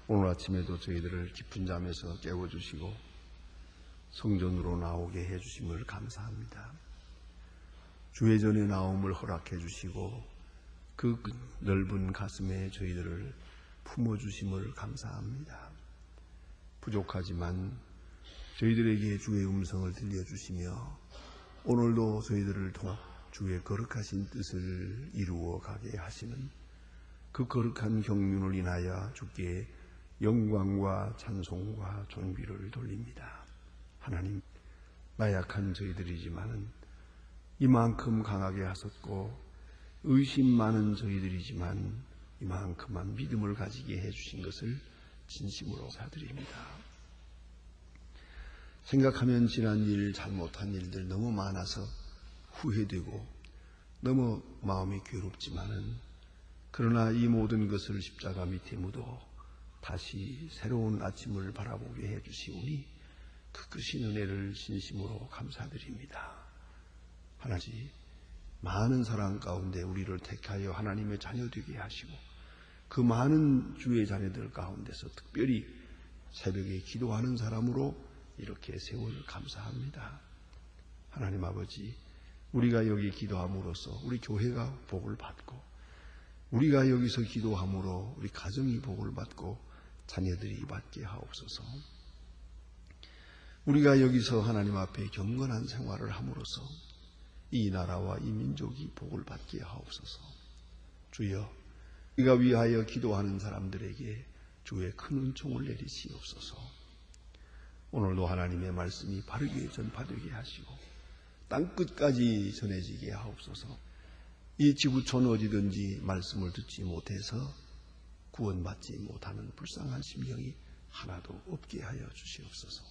오늘 아침에도 저희들을 깊은 잠에서 깨워주시고 성전으로 나오게 해주심을 감사합니다. 주의 전에 나옴을 허락해 주시고 그 넓은 가슴에 저희들을 품어주심을 감사합니다. 부족하지만 저희들에게 주의 음성을 들려주시며 오늘도 저희들을 통해 주의 거룩하신 뜻을 이루어 가게 하시는 그 거룩한 경륜을 인하여 주께 영광과 찬송과 존귀를 돌립니다. 하나님, 나약한 저희들이지만은 이만큼 강하게 하셨고 의심 많은 저희들이지만 이만큼만 믿음을 가지게 해주신 것을 진심으로 감사드립니다. 생각하면 지난 일, 잘못한 일들 너무 많아서 후회되고 너무 마음이 괴롭지만은 그러나 이 모든 것을 십자가 밑에 묻어 다시 새로운 아침을 바라보게 해주시오니 그 크신 은혜를 진심으로 감사드립니다. 하나님, 많은 사랑 가운데 우리를 택하여 하나님의 자녀 되게 하시고 그 많은 주의 자녀들 가운데서 특별히 새벽에 기도하는 사람으로 이렇게 세월 감사합니다. 하나님 아버지, 우리가 여기 기도함으로써 우리 교회가 복을 받고 우리가 여기서 기도함으로 우리 가정이 복을 받고 자녀들이 받게 하옵소서. 우리가 여기서 하나님 앞에 경건한 생활을 함으로써 이 나라와 이 민족이 복을 받게 하옵소서. 주여, 우리가 위하여 기도하는 사람들에게 주의 큰 은총을 내리시옵소서. 오늘도 하나님의 말씀이 바르게 전파되게 하시고 땅끝까지 전해지게 하옵소서. 이 지구촌 어디든지 말씀을 듣지 못해서 구원받지 못하는 불쌍한 심령이 하나도 없게 하여 주시옵소서.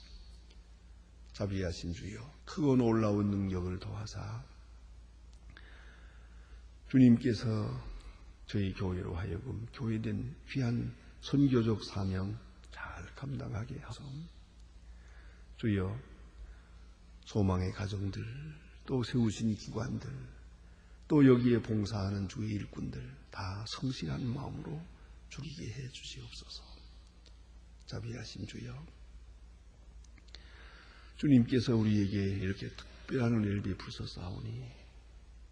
자비하신 주여, 크고 놀라운 능력을 더하사 주님께서 저희 교회로 하여금 교회된 귀한 선교적 사명 잘 감당하게 하소서. 주여, 소망의 가정들, 또 세우신 기관들, 또 여기에 봉사하는 주의 일꾼들 다 성실한 마음으로 죽이게 해 주시옵소서. 자비하신 주여, 주님께서 우리에게 이렇게 특별한 은혜를 베푸셨사오니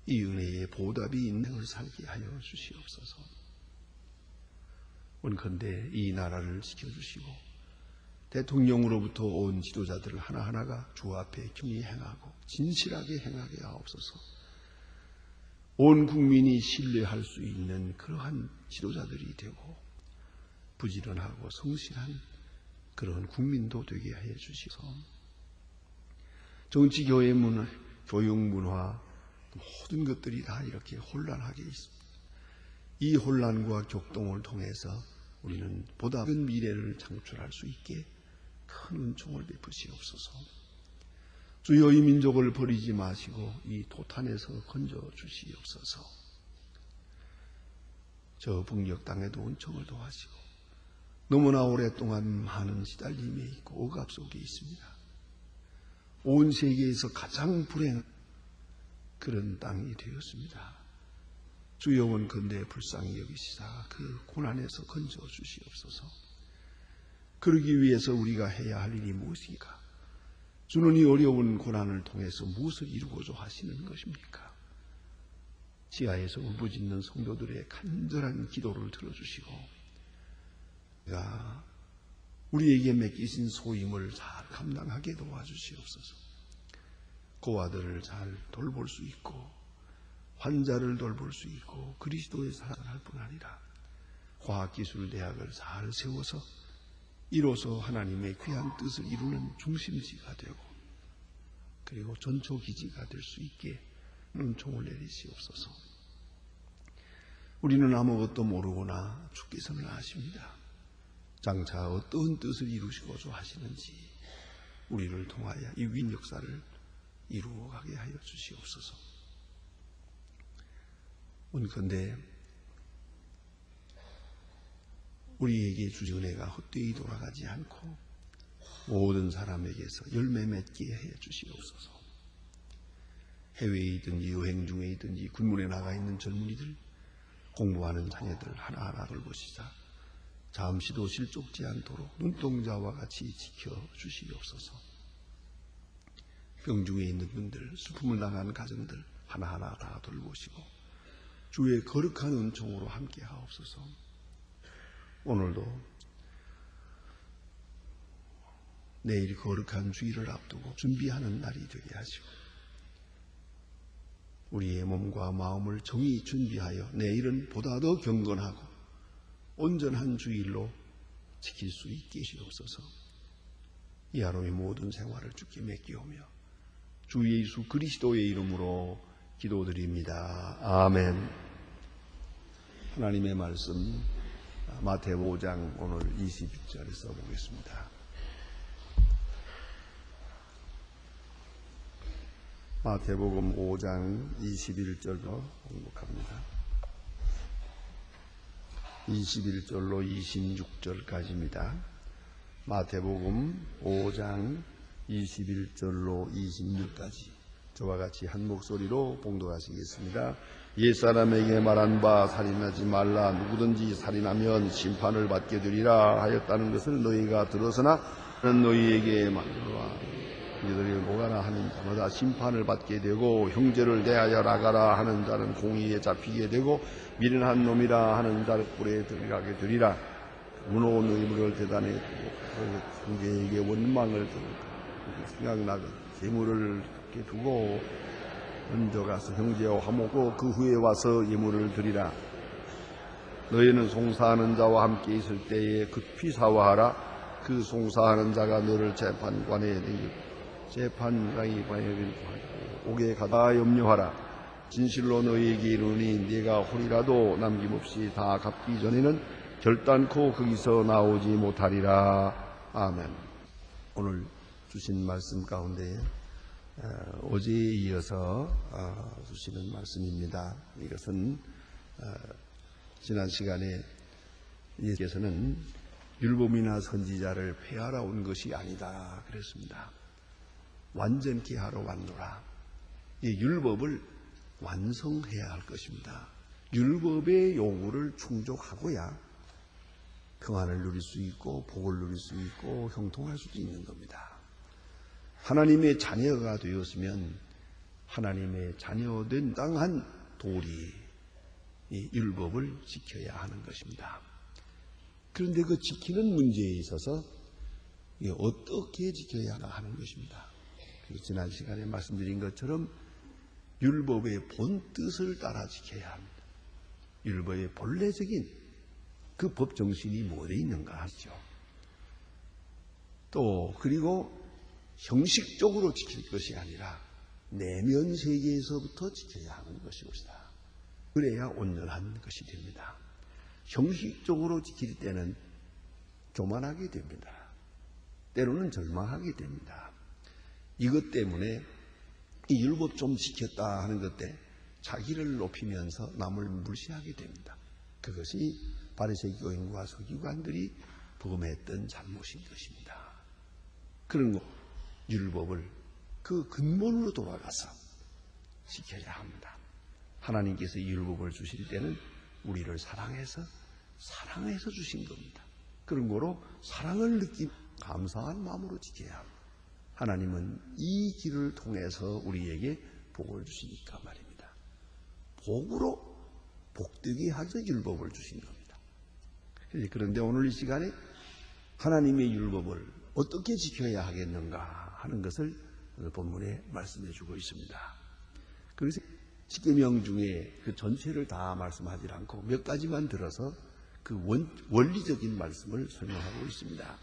이 은혜에 보답이 인생을 살게 하여 주시옵소서. 원컨대 이 나라를 지켜주시고 대통령으로부터 온 지도자들 하나하나가 주 앞에 경히 행하고 진실하게 행하게 하옵소서. 온 국민이 신뢰할 수 있는 그러한 지도자들이 되고 부지런하고 성실한 그런 국민도 되게 해 주시소. 정치, 교회, 문화, 교육, 문화 모든 것들이 다 이렇게 혼란하게 있습니다. 이 혼란과 격동을 통해서 우리는 보다 큰 미래를 창출할 수 있게 큰 은총을 베푸시옵소서. 주여, 이 민족을 버리지 마시고 이 도탄에서 건져 주시옵소서. 저 북녘 땅에도 은총을 도하시고 너무나 오랫동안 많은 시달림에 있고 억압 속에 있습니다. 온 세계에서 가장 불행한 그런 땅이 되었습니다. 주여, 원컨대 불쌍히 여기시사 그 고난에서 건져 주시옵소서. 그러기 위해서 우리가 해야 할 일이 무엇입니까? 주는 이 어려운 고난을 통해서 무엇을 이루고자 하시는 것입니까? 지하에서 울부짖는 성도들의 간절한 기도를 들어주시고 우리에게 맡기신 소임을 잘 감당하게 도와주시옵소서. 고아들을 잘 돌볼 수 있고 환자를 돌볼 수 있고 그리스도의 사랑을 할 뿐 아니라 과학기술대학을 잘 세워서 이로써 하나님의 귀한 뜻을 이루는 중심지가 되고 그리고 전초기지가 될 수 있게 은총을 내리시옵소서. 우리는 아무것도 모르거나 주께서는 아십니다. 장차 어떤 뜻을 이루시고자 하시는지 우리를 통하여 이 위인 역사를 이루어가게 하여 주시옵소서. 원컨대 우리에게 주신 은혜가 헛되이 돌아가지 않고 모든 사람에게서 열매 맺게 해 주시옵소서. 해외에 있든지 여행 중에 있든지 군문에 나가 있는 젊은이들, 공부하는 자녀들 하나하나 돌보시자 잠시도 실족지 않도록 눈동자와 같이 지켜주시옵소서. 병중에 있는 분들, 슬픔을 당한 가정들 하나하나 다 돌보시고 주의 거룩한 은총으로 함께 하옵소서. 오늘도 내일 거룩한 주일을 앞두고 준비하는 날이 되게 하시고 우리의 몸과 마음을 정히 준비하여 내일은 보다 더 경건하고 온전한 주일로 지킬 수 있게 하시옵소서. 이 하루의 모든 생활을 주께 맡기오며 주 예수 그리스도의 이름으로 기도드립니다. 아멘. 하나님의 말씀 마태복음 5장 오늘 21절에 써보겠습니다. 마태복음 5장 21절로 공독합니다. 21절로 26절까지입니다. 마태복음 5장 21절로 26절까지 저와 같이 한 목소리로 봉독하시겠습니다. 옛사람에게 말한 바 살인하지 말라 누구든지 살인하면 심판을 받게 되리라 하였다는 것을 너희가 들었으나 나는 너희에게 말하노라 이들이 뭐가나 하는 자마다 심판을 받게 되고 형제를 대하여 나가라 하는 자는 공의에 잡히게 되고 미련한 놈이라 하는 자를 꿀에 들어가게 되리라. 무너운 의무를 대단히 두고 형제에게 원망을 생각나고 재물을 두고 먼저 가서 형제와 화목하고 그 후에 와서 예물을 드리라. 너희는 송사하는 자와 함께 있을 때에 급히 사화하라. 그 송사하는 자가 너를 재판관에 내리고 재판장이 옥에 가다 염려하라. 진실로 너희에게 이르니 네가 홀이라도 남김없이 다 갚기 전에는 결단코 거기서 나오지 못하리라. 아멘. 오늘 주신 말씀 가운데 어제에 이어서 주시는 말씀입니다. 이것은 지난 시간에 예수께서는 율법이나 선지자를 폐하러 온 것이 아니다 그랬습니다. 완전케 하러 왔노라. 이 율법을 완성해야 할 것입니다. 율법의 요구를 충족하고야 평안을 누릴 수 있고 복을 누릴 수 있고 형통할 수도 있는 겁니다. 하나님의 자녀가 되었으면 하나님의 자녀된 땅한 도리 이 율법을 지켜야 하는 것입니다. 그런데 그 지키는 문제에 있어서 어떻게 지켜야 하는 것입니다. 지난 시간에 말씀드린 것처럼 율법의 본뜻을 따라 지켜야 합니다. 율법의 본래적인 그 법 정신이 뭐에 있는가 하죠. 또 그리고 형식적으로 지킬 것이 아니라 내면 세계에서부터 지켜야 하는 것이옵니다. 그래야 온전한 것이 됩니다. 형식적으로 지킬 때는 교만하게 됩니다. 때로는 절망하게 됩니다. 이것 때문에 이 율법 좀 지켰다 하는 것 때 자기를 높이면서 남을 무시하게 됩니다. 그것이 바리새인 교인과 서기관들이 범했던 잘못인 것입니다. 그런 거 율법을 그 근본으로 돌아가서 지켜야 합니다. 하나님께서 율법을 주실 때는 우리를 사랑해서 주신 겁니다. 그런 거로 사랑을 느끼고 감사한 마음으로 지켜야 합니다. 하나님은 이 길을 통해서 우리에게 복을 주시니까 말입니다. 복으로 복되게 하셔서 율법을 주신 겁니다. 그런데 오늘 이 시간에 하나님의 율법을 어떻게 지켜야 하겠는가 하는 것을 본문에 말씀해 주고 있습니다. 그래서 10계명 중에 그 전체를 다 말씀하지 않고 몇 가지만 들어서 그 원리적인 말씀을 설명하고 있습니다.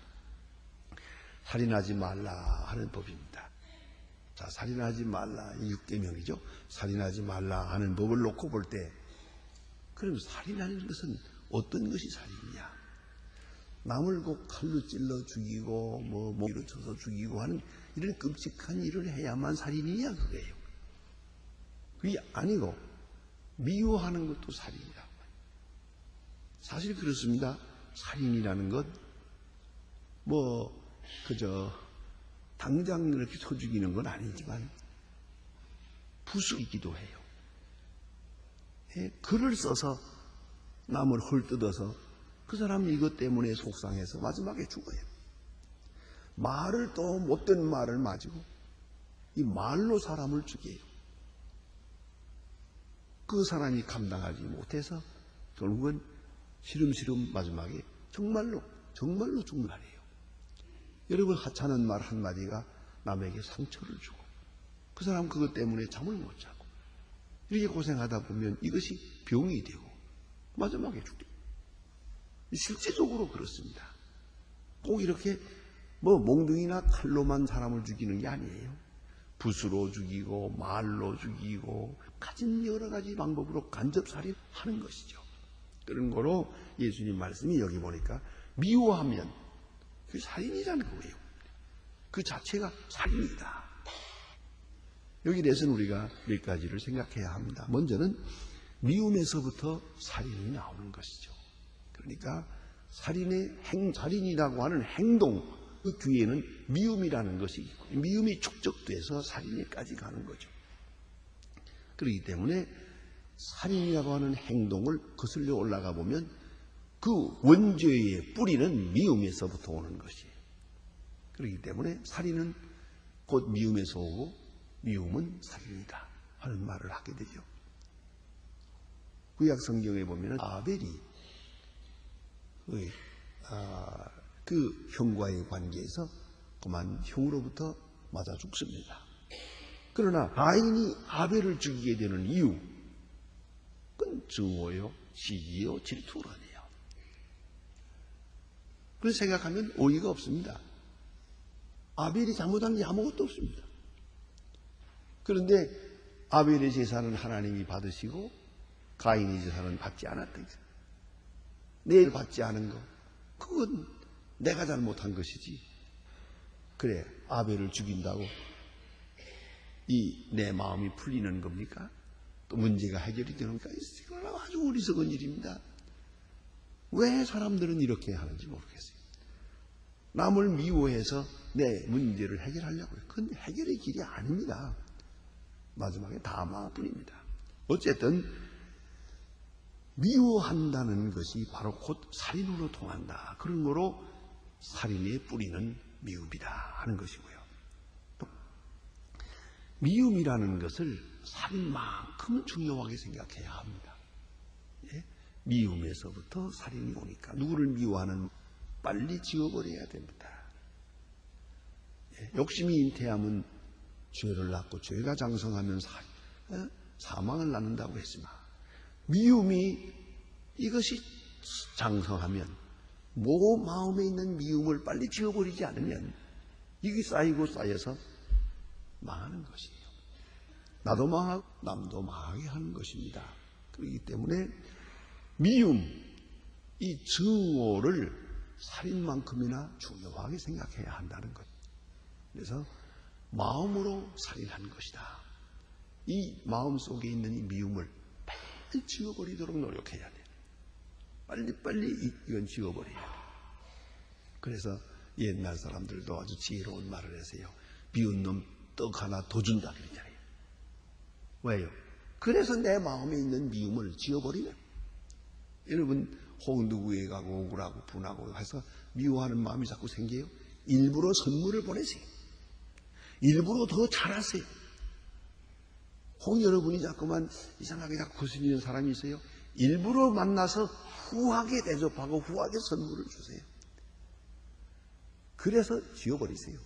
살인하지 말라 하는 법입니다. 자, 살인하지 말라 이 6계명이죠. 살인하지 말라 하는 법을 놓고 볼 때 그럼 살인하는 것은 어떤 것이 살인이냐? 남을 꼭 칼로 찔러 죽이고 목으로 쳐서 죽이고 하는 이런 끔찍한 일을 해야만 살인이냐 그거예요. 그게 아니고 미워하는 것도 살인이라고. 사실 그렇습니다. 살인이라는 것 그저 당장 이렇게 쳐 죽이는 건 아니지만 부수이기도 해요. 글을 써서 남을 헐뜯어서 그 사람은 이것 때문에 속상해서 마지막에 죽어요. 말을 또 못된 말을 맞고 이 말로 사람을 죽여요. 그 사람이 감당하지 못해서 결국은 시름시름 마지막에 정말로 죽는 말이에요. 여러분, 하찮은 말 한마디가 남에게 상처를 주고 그 사람 그것 때문에 잠을 못 자고 이렇게 고생하다 보면 이것이 병이 되고 마지막에 죽게. 실제적으로 그렇습니다. 꼭 이렇게 몽둥이나 칼로만 사람을 죽이는 게 아니에요. 붓으로 죽이고 말로 죽이고 가진 여러 가지 방법으로 간접살인하는 것이죠. 그런 거로 예수님 말씀이 여기 보니까 미워하면 그 살인이라는 거예요. 그 자체가 살인이다. 여기 대해서는 우리가 몇 가지를 생각해야 합니다. 먼저는 미움에서부터 살인이 나오는 것이죠. 그러니까 살인이라고 하는 행동, 그 뒤에는 미움이라는 것이 있고 미움이 축적돼서 살인에까지 가는 거죠. 그렇기 때문에 살인이라고 하는 행동을 거슬려 올라가 보면 그 원죄의 뿌리는 미움에서부터 오는 것이에요. 그렇기 때문에 살인은 곧 미움에서 오고 미움은 살인이다 하는 말을 하게 되죠. 구약 성경에 보면 아벨이 그 형과의 관계에서 그만 형으로부터 맞아 죽습니다. 그러나 가인이 아벨을 죽이게 되는 이유, 그건 증오요, 시기요, 질투라네요. 그래서 생각하면 오이가 없습니다. 아벨이 잘못한 게 아무것도 없습니다. 그런데 아벨의 제사는 하나님이 받으시고 가인의 제사는 받지 않았다. 내일 받지 않은 거, 그건 내가 잘못한 것이지. 그래, 아벨을 죽인다고 내 마음이 풀리는 겁니까? 또 문제가 해결이 되는가? 이건 아주 어리석은 일입니다. 왜 사람들은 이렇게 하는지 모르겠어요. 남을 미워해서 내 문제를 해결하려고요. 그건 해결의 길이 아닙니다. 마지막에 다 망뿐입니다. 어쨌든 미워한다는 것이 바로 곧 살인으로 통한다. 그런 거로 살인의 뿌리는 미움이다 하는 것이고요. 또 미움이라는 것을 살인만큼 중요하게 생각해야 합니다. 예? 미움에서부터 살인이 오니까 누구를 미워하는 빨리 지워버려야 됩니다. 예? 욕심이 잉태하면 죄를 낳고 죄가 장성하면 사망을 낳는다고 했지만 미움이 이것이 장성하면 마음에 있는 미움을 빨리 지워버리지 않으면 이게 쌓이고 쌓여서 망하는 것이에요. 나도 망하고 남도 망하게 하는 것입니다. 그렇기 때문에 미움, 이 증오를 살인만큼이나 중요하게 생각해야 한다는 것. 그래서 마음으로 살인하는 것이다. 이 마음 속에 있는 이 미움을 빨리 지워버리도록 노력해야 돼. 빨리 이건 지워버려야 돼. 그래서 옛날 사람들도 아주 지혜로운 말을 하세요. 미운 놈 떡 하나 더 준다 그러잖아요. 왜요? 그래서 내 마음에 있는 미움을 지워버리면, 여러분 혹 누구에 가고 억울하고 분하고 해서 미워하는 마음이 자꾸 생겨요. 일부러 선물을 보내세요. 일부러 더 잘하세요. 혹 여러분이 자꾸만 이상하게 자꾸 거슬리는 사람이 있어요. 일부러 만나서 후하게 대접하고 후하게 선물을 주세요. 그래서 지워버리세요.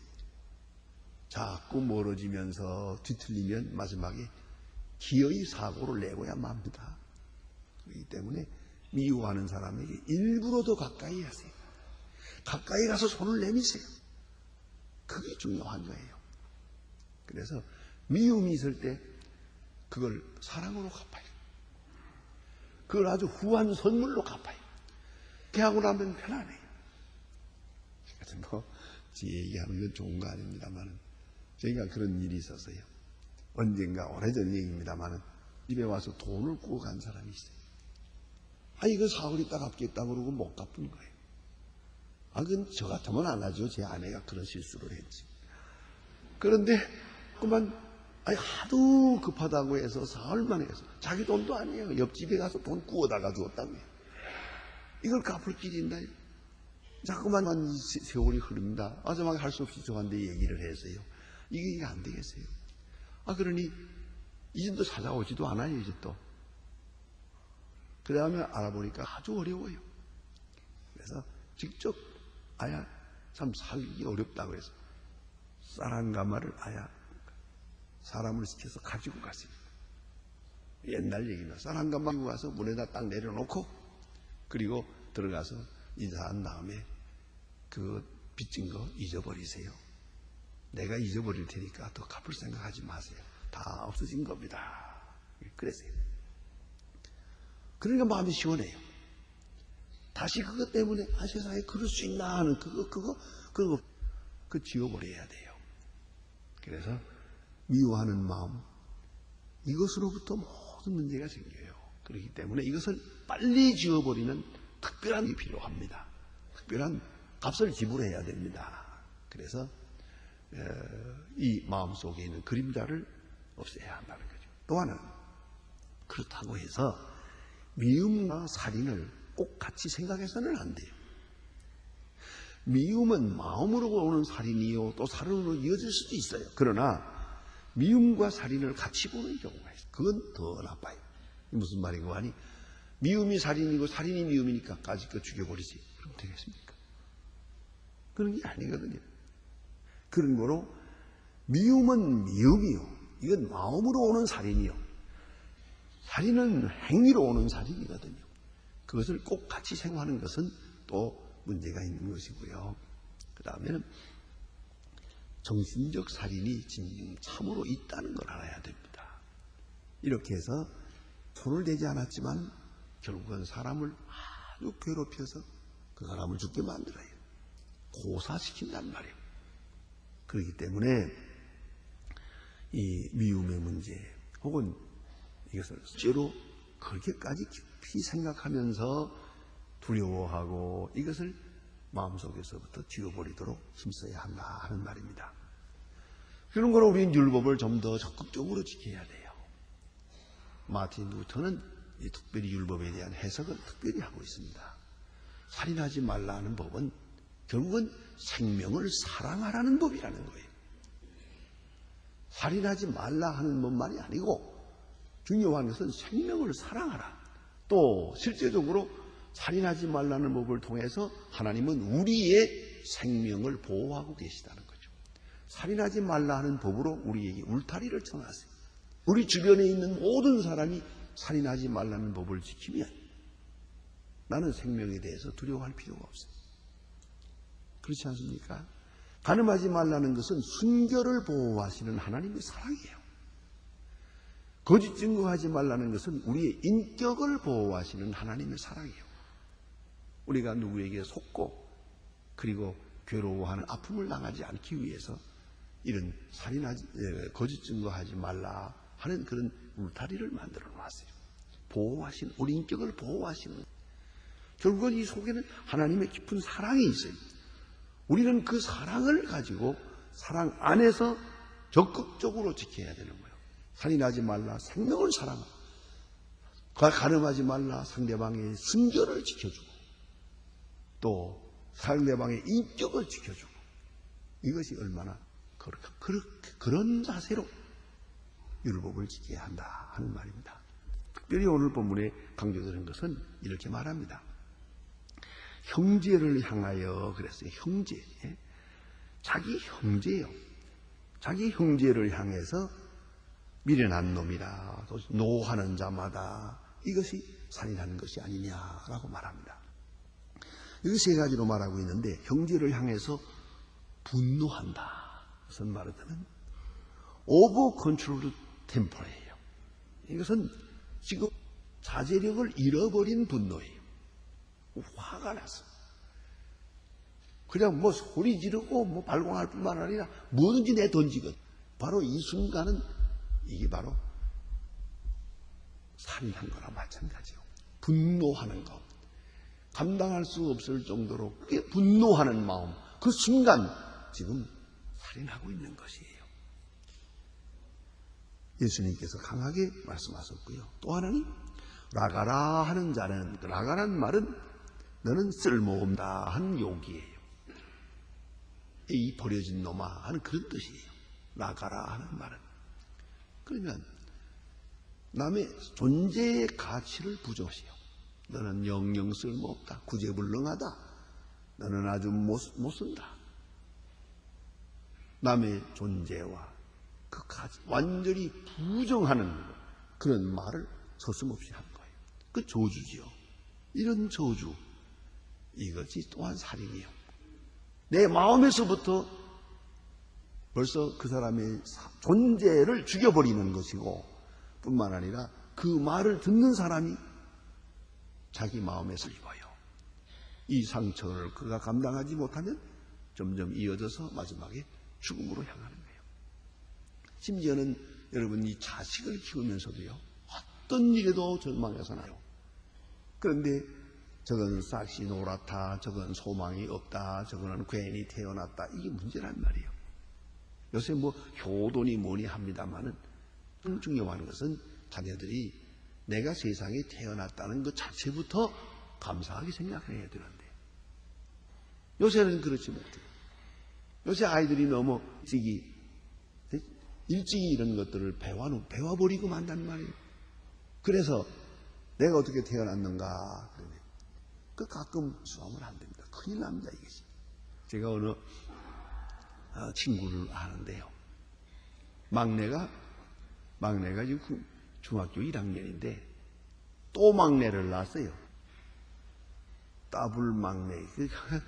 자꾸 멀어지면서 뒤틀리면 마지막에 기어이 사고를 내고야 맙니다. 그렇기 때문에 미워하는 사람에게 일부러 더 가까이 하세요. 가까이 가서 손을 내미세요. 그게 중요한 거예요. 그래서 미움이 있을 때 그걸 사랑으로 갚아요. 그걸 아주 후한 선물로 갚아요. 그렇게 하고 나면 편안해요. 제 얘기하는 건 좋은 거 아닙니다만 저희가 그런 일이 있었어요. 언젠가 오래전 얘기입니다만 집에 와서 돈을 꾸고 간 사람이 있어요. 이거 사흘 있다 갚겠다 그러고 못 갚은 거예요. 그건 저 같으면 안 하죠. 제 아내가 그런 실수를 했지. 그런데 그만 하도 급하다고 해서 사흘 만에 해서 자기 돈도 아니에요. 옆집에 가서 돈 구워다가 주었다고요. 이걸 갚을 길이 있나요? 자꾸만 세월이 흐릅니다. 아줌마가 할 수 없이 저한테 얘기를 해서요. 이게 안 되겠어요. 그러니 이젠 또 찾아오지도 않아요, 이제 또. 그 다음에 알아보니까 아주 어려워요. 그래서 직접 아야 참 살기 어렵다고 해서 쌀 한 가마를 아야 사람을 시켜서 가지고 갔어요. 옛날 얘기입니다. 쌀 한 가마 가지고 가서 문에다 딱 내려놓고 그리고 들어가서 인사한 다음에 그 빚진 거 잊어버리세요. 내가 잊어버릴 테니까 더 갚을 생각하지 마세요. 다 없어진 겁니다. 그랬어요. 그러니까 마음이 시원해요. 다시 그것 때문에 세상에 그럴 수 있나 하는 그거 지워버려야 돼요. 그래서 미워하는 마음, 이것으로부터 모든 문제가 생겨요. 그렇기 때문에 이것을 빨리 지워버리는 특별한 게 필요합니다. 특별한 값을 지불해야 됩니다. 그래서 이 마음속에 있는 그림자를 없애야 한다는 거죠. 또 하나는 그렇다고 해서 미움과 살인을 꼭 같이 생각해서는 안 돼요. 미움은 마음으로 오는 살인이요 또 살인으로 이어질 수도 있어요. 그러나 미움과 살인을 같이 보는 경우가 있어요. 그건 더 나빠요. 무슨 말이고 하니 미움이 살인이고 살인이 미움이니까 까짓 죽여버리지. 그럼 되겠습니까? 그런 게 아니거든요. 그런 거로 미움은 미움이요. 이건 마음으로 오는 살인이요. 살인은 행위로 오는 살인이거든요. 그것을 꼭 같이 생각하는 것은 또 문제가 있는 것이고요. 그 다음에는 정신적 살인이 참으로 있다는 걸 알아야 됩니다. 이렇게 해서 손을 대지 않았지만 결국은 사람을 아주 괴롭혀서 그 사람을 죽게 만들어요. 고사시킨단 말이에요. 그렇기 때문에 이 미움의 문제 혹은 이것을 실제로 그렇게까지 깊이 생각하면서 두려워하고 이것을 마음속에서부터 지워버리도록 힘써야 한다 하는 말입니다. 그런 거로 우리는 율법을 좀 더 적극적으로 지켜야 돼요. 마틴 루터는 특별히 율법에 대한 해석을 특별히 하고 있습니다. 살인하지 말라는 법은 결국은 생명을 사랑하라는 법이라는 거예요. 살인하지 말라 하는 법만이 아니고 중요한 것은 생명을 사랑하라. 또 실제적으로 살인하지 말라는 법을 통해서 하나님은 우리의 생명을 보호하고 계시다는 거죠. 살인하지 말라 하는 법으로 우리에게 울타리를 쳐놨어요. 우리 주변에 있는 모든 사람이 살인하지 말라는 법을 지키면 나는 생명에 대해서 두려워할 필요가 없어요. 그렇지 않습니까? 간음하지 말라는 것은 순결을 보호하시는 하나님의 사랑이에요. 거짓 증거하지 말라는 것은 우리의 인격을 보호하시는 하나님의 사랑이에요. 우리가 누구에게 속고 그리고 괴로워하는 아픔을 당하지 않기 위해서 이런 거짓 증거하지 말라 하는 그런 울타리를 만들어 놨어요. 보호하시는, 우리 인격을 보호하시는. 결국은 이 속에는 하나님의 깊은 사랑이 있어요. 우리는 그 사랑을 가지고 사랑 안에서 적극적으로 지켜야 되는 거예요. 살인하지 말라, 생명을 사랑하라. 간음하지 말라, 상대방의 순결을 지켜주고 또 상대방의 인격을 지켜주고 이것이 얼마나 그런 자세로 율법을 지켜야 한다 하는 말입니다. 특별히 오늘 본문에 강조되는 것은 이렇게 말합니다. 형제를 향하여 그랬어요. 형제. 자기 형제요. 자기 형제를 향해서 미련한 놈이라 노하는 자마다 이것이 살인하는 것이 아니냐라고 말합니다. 여기 세 가지로 말하고 있는데 형제를 향해서 분노한다. 무슨 말이냐면 오버 컨트롤 템퍼예요. 이것은 지금 자제력을 잃어버린 분노예요. 화가 났어. 그냥 뭐 소리 지르고 뭐 발광할 뿐만 아니라 뭐든지 내던지거든. 바로 이 순간은 이게 바로 살인한 거나 마찬가지요. 분노하는 것. 감당할 수 없을 정도로 분노하는 마음. 그 순간 지금 살인하고 있는 것이에요. 예수님께서 강하게 말씀하셨고요. 또 하나는 라가라 하는 자는, 라가라는 말은 너는 쓸모없다 하는 욕이에요. 이 버려진 놈아 하는 그런 뜻이에요. 나가라 하는 말은. 그러면 남의 존재의 가치를 부정시해요. 너는 영영 쓸모없다. 구제불능하다. 너는 아주 못 쓴다. 남의 존재와 그 가치 완전히 부정하는 그런 말을 서슴없이 하는 거예요. 그 저주지요. 이런 저주, 이것이 또한 살인이에요. 내 마음에서부터 벌써 그 사람의 존재를 죽여버리는 것이고, 뿐만 아니라 그 말을 듣는 사람이 자기 마음에서 입어요. 이 상처를 그가 감당하지 못하면 점점 이어져서 마지막에 죽음으로 향하는 거예요. 심지어는 여러분, 이 자식을 키우면서도요, 어떤 일에도 절망해서 나요. 그런데 저건 싹시 노랗다, 저건 소망이 없다, 저거는 괜히 태어났다, 이게 문제란 말이에요. 요새 뭐 효도니 뭐니 합니다만은 중요한 것은 자녀들이 내가 세상에 태어났다는 것 자체부터 감사하게 생각해야 되는데, 요새는 그렇지 못해요. 요새 아이들이 너무 일찍이 이런 것들을 배워버리고 만단 말이에요. 그래서 내가 어떻게 태어났는가, 그 가끔 수하면 안 됩니다. 큰일 납니다, 이것이. 제가 어느 친구를 아는데요. 막내가 지금 중학교 1학년인데 또 막내를 낳았어요. 더블 막내.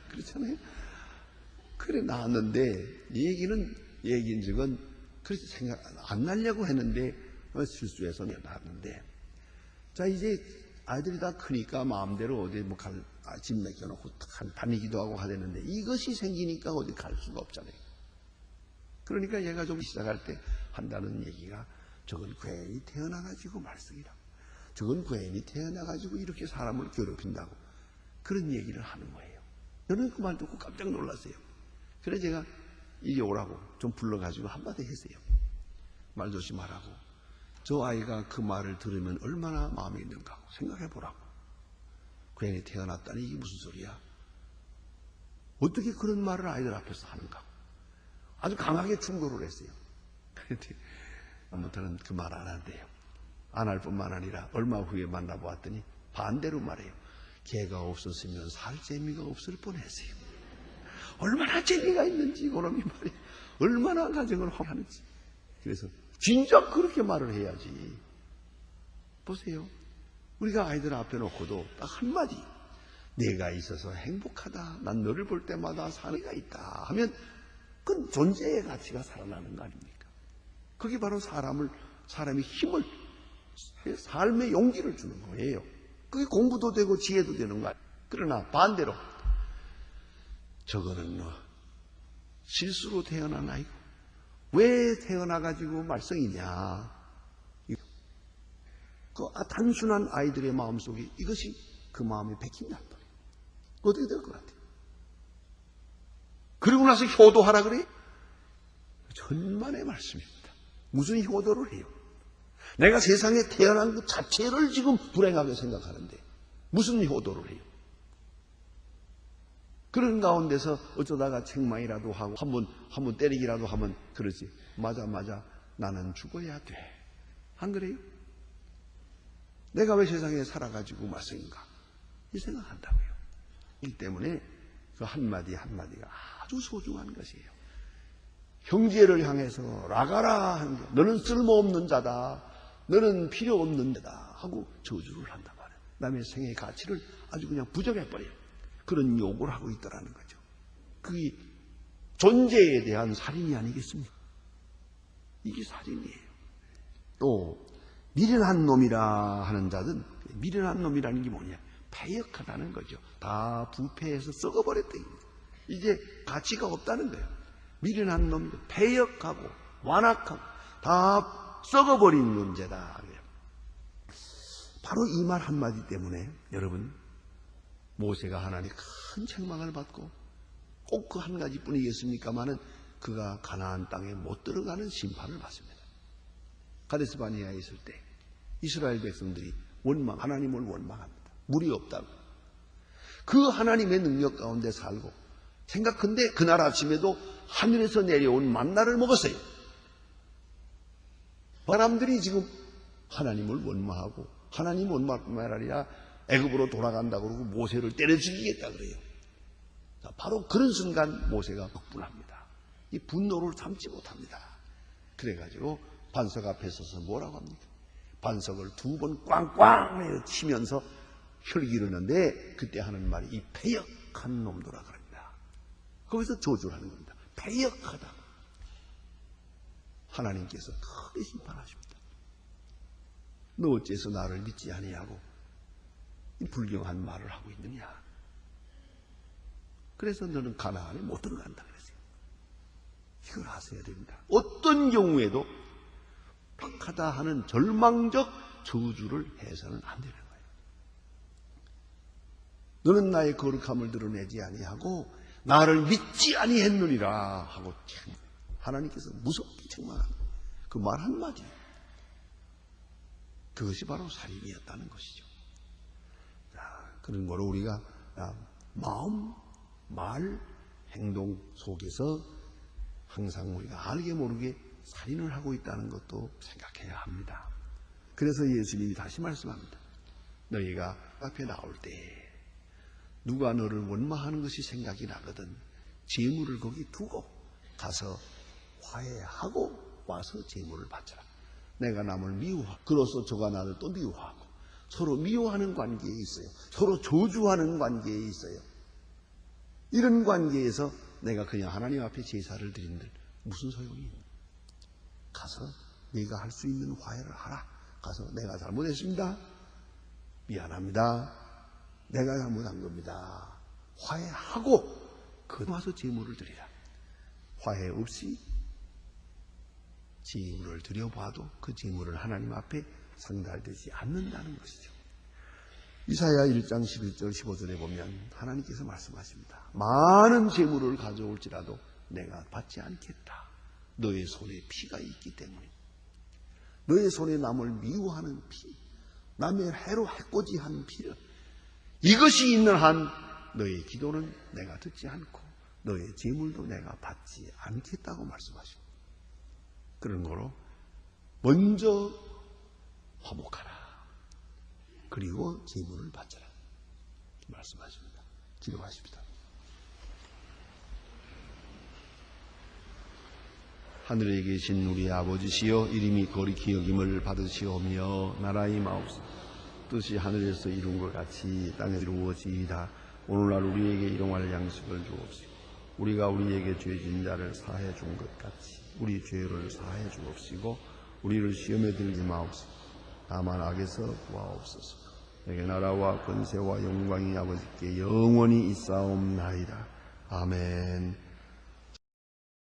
그렇잖아요. 그래 낳았는데 얘기인즉은 그렇게 생각 안 나려고 했는데 실수해서 낳았는데, 자 이제 아이들이 다 크니까 마음대로 어디 뭐 집 맡겨놓고 다니기도 하고 하려는데, 이것이 생기니까 어디 갈 수가 없잖아요. 그러니까 얘가 좀 시작할 때 한다는 얘기가, 저건 괜히 태어나가지고 말썽이라고, 저건 괜히 태어나가지고 이렇게 사람을 괴롭힌다고, 그런 얘기를 하는 거예요. 저는 그 말 듣고 깜짝 놀랐어요. 그래서 제가 이리 오라고 좀 불러가지고 한마디 했어요. 말 조심하라고. 저 아이가 그 말을 들으면 얼마나 마음이 있는가 생각해 보라고. 괜히 태어났다니 이게 무슨 소리야? 어떻게 그런 말을 아이들 앞에서 하는가? 아주 강하게 충고를 했어요. 그런데 아무튼 그 말 안 한대요. 안 할 뿐만 아니라 얼마 후에 만나보았더니 반대로 말해요. 걔가 없었으면 살 재미가 없을 뻔했어요. 얼마나 재미가 있는지, 그놈이 말이에요. 얼마나 가정을 화하는지. 그래서 진짜 그렇게 말을 해야지. 보세요. 우리가 아이들 앞에 놓고도 딱 한마디, 내가 있어서 행복하다, 난 너를 볼 때마다 사내가 있다 하면 그건 존재의 가치가 살아나는 거 아닙니까? 그게 바로 사람의 힘을, 삶의 용기를 주는 거예요. 그게 공부도 되고 지혜도 되는 거야. 그러나 반대로 저거는 실수로 태어난 아이고 왜 태어나가지고 말썽이냐, 그 단순한 아이들의 마음속에 이것이 그 마음에 백힌단 말이에요. 어떻게 될 것 같아요? 그리고 나서 효도하라 그래? 천만의 말씀입니다. 무슨 효도를 해요? 내가 세상에 태어난 것 자체를 지금 불행하게 생각하는데 무슨 효도를 해요? 그런 가운데서 어쩌다가 책망이라도 하고 한번 때리기라도 하면 그러지. 맞아 나는 죽어야 돼. 안 그래요? 내가 왜 세상에 살아가지고 말썽인가? 이 생각한다고요. 이 때문에 그 한마디 한마디가 아주 소중한 것이에요. 형제를 향해서 라가라 하는 게, 너는 쓸모없는 자다, 너는 필요 없는 자다 하고 저주를 한단 말이에요. 남의 생의 가치를 아주 그냥 부정해버려요. 그런 욕을 하고 있더라는 거죠. 그게 존재에 대한 살인이 아니겠습니까? 이게 살인이에요. 또 미련한 놈이라 하는 자는, 미련한 놈이라는 게 뭐냐? 패역하다는 거죠. 다 부패해서 썩어버렸다. 이제 가치가 없다는 거예요. 미련한 놈이 패역하고 완악하고 다 썩어버린 문제다. 바로 이 말 한마디 때문에 여러분, 모세가 하나님의 큰 책망을 받고 꼭 그 한 가지뿐이겠습니까마는 그가 가나안 땅에 못 들어가는 심판을 받습니다. 가데스 바네아에 있을 때 이스라엘 백성들이 하나님을 원망합니다. 물이 없다고. 그 하나님의 능력 가운데 살고 생각한데 그날 아침에도 하늘에서 내려온 만나를 먹었어요. 사람들이 지금 하나님을 원망하고 하나님 원망뿐만 아니라 애굽으로 돌아간다고 그러고 모세를 때려 죽이겠다 그래요. 자, 바로 그런 순간 모세가 폭분합니다. 이 분노를 참지 못합니다. 그래가지고 반석 앞에 서서 뭐라고 합니까? 반석을 2번 꽝꽝 치면서 혈기를 넣는데 그때 하는 말이 이 패역한 놈들아 그럽니다. 거기서 저주를 하는 겁니다. 패역하다. 하나님께서 크게 심판하십니다. 너 어째서 나를 믿지 아니하고 이 불경한 말을 하고 있느냐. 그래서 너는 가나안에 못 들어간다 그랬어요. 이걸 아셔야 됩니다. 어떤 경우에도 팍하다 하는 절망적 저주를 해서는 안 되는 거예요. 너는 나의 거룩함을 드러내지 아니하고 나를 믿지 아니했느니라 하고 하나님께서 무섭게 책망합니다. 그 말 한마디, 그것이 바로 살인이었다는 것이죠. 자, 그런 거로 우리가 마음, 말, 행동 속에서 항상 우리가 알게 모르게 살인을 하고 있다는 것도 생각해야 합니다. 그래서 예수님이 다시 말씀합니다. 너희가 앞에 나올 때 누가 너를 원망하는 것이 생각이 나거든 재물을 거기 두고 가서 화해하고 와서 재물을 바쳐라. 내가 남을 미워하고 그로써 저가 나를 또 미워하고 서로 미워하는 관계에 있어요. 서로 저주하는 관계에 있어요. 이런 관계에서 내가 그냥 하나님 앞에 제사를 드린들 무슨 소용이 있나? 가서 네가 할 수 있는 화해를 하라. 가서 내가 잘못했습니다. 미안합니다. 내가 잘못한 겁니다. 화해하고 그 와서 제물을 드리라. 화해 없이 제물을 드려봐도 그 제물은 하나님 앞에 상달되지 않는다는 것이죠. 이사야 1장 11절 15절에 보면 하나님께서 말씀하십니다. 많은 제물을 가져올지라도 내가 받지 않겠다. 너의 손에 피가 있기 때문에. 너의 손에 남을 미워하는 피, 남의 해로 해코지하는 피를 이것이 있는 한 너의 기도는 내가 듣지 않고 너의 제물도 내가 받지 않겠다고 말씀하십니다. 그런 거로 먼저 화목하라. 그리고 제물을 바쳐라. 말씀하십니다. 기도하십니다. 하늘에 계신 우리 아버지시여 이름이 거룩히 여김을 받으시오며 나라의 마옵소서. 뜻이 하늘에서 이룬 것 같이 땅에 이루어지이다. 오늘날 우리에게 일용할 양식을 주옵시고 우리가 우리에게 죄진 자를 사해 준 것 같이 우리 죄를 사해 주옵시고 우리를 시험에 들지 마옵소서. 다만 악에서 구하옵소서. 내게 나라와 권세와 영광이 아버지께 영원히 있사옵나이다. 아멘.